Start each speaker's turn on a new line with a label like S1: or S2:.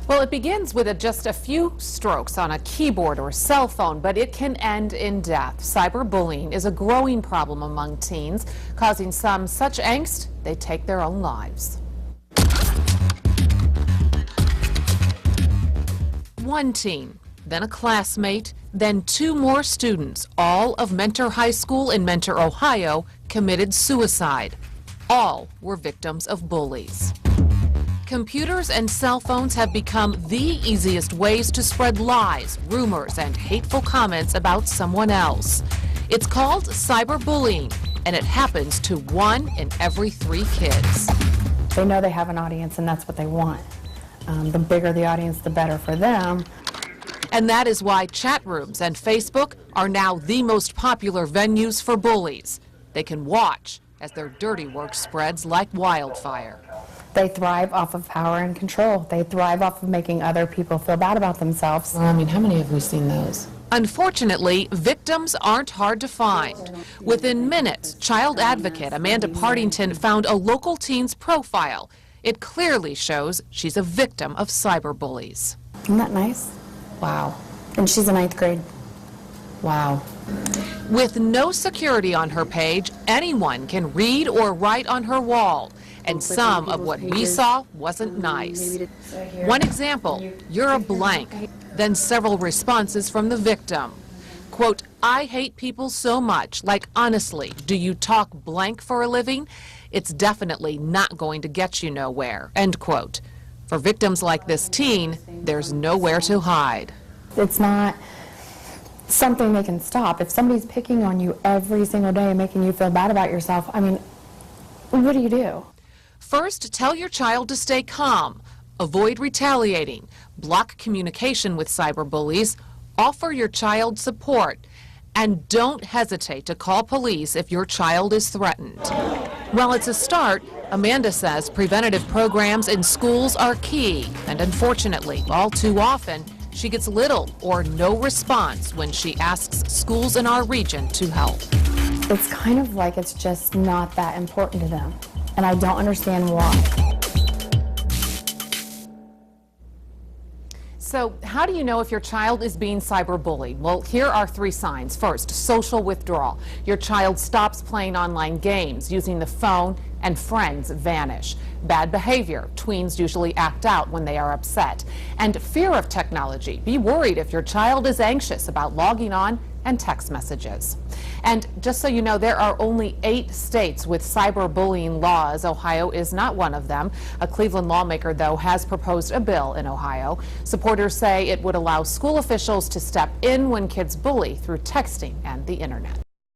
S1: Well, it begins with just a few strokes on a keyboard or cell phone, but it can end in death. Cyberbullying is a growing problem among teens, causing some such angst they take their own lives. One teen, then a classmate, then two more students, all of Mentor High School in Mentor, Ohio, committed suicide. All were victims of bullies. Computers and cell phones have become the easiest ways to spread lies, rumors, and hateful comments about someone else. It's called cyberbullying, and it happens to 1 in every 3 kids.
S2: They know they have an audience, and that's what they want. The bigger the audience, the better for them.
S1: And that is why chat rooms and Facebook are now the most popular venues for bullies. They can watch as their dirty work spreads like wildfire.
S2: They thrive off of power and control. They thrive off of making other people feel bad about themselves.
S3: Well, I mean, how many have we seen those?
S1: Unfortunately, victims aren't hard to find. Within minutes, child advocate Amanda Partington found a local teen's profile. It clearly shows she's a victim of cyberbullies.
S2: Isn't that nice?
S3: Wow.
S2: And she's in 9th grade.
S3: Wow.
S1: With no security on her page, anyone can read or write on her wall. And some of what we saw wasn't nice. One example, "You're a blank." Then several responses from the victim. Quote, "I hate people so much, like honestly, do you talk blank for a living? It's definitely not going to get you nowhere." End quote. For victims like this teen, there's nowhere to hide.
S2: It's not something they can stop. If somebody's picking on you every single day and making you feel bad about yourself, I mean, what do you do?
S1: First, tell your child to stay calm, avoid retaliating, block communication with cyberbullies, offer your child support, and don't hesitate to call police if your child is threatened. While it's a start, Amanda says preventative programs in schools are key, and unfortunately, all too often, she gets little or no response when she asks schools in our region to help.
S2: It's kind of like it's just not that important to them, and I don't understand why.
S1: So how do you know if your child is being cyberbullied? Well, here are 3 signs. First, social withdrawal. Your child stops playing online games, using the phone, and friends vanish. Bad behavior. Tweens usually act out when they are upset. And fear of technology. Be worried if your child is anxious about logging on and text messages. And just so you know, there are only 8 states with cyberbullying laws. Ohio is not one of them. A Cleveland lawmaker, though, has proposed a bill in Ohio. Supporters say it would allow school officials to step in when kids bully through texting and the internet.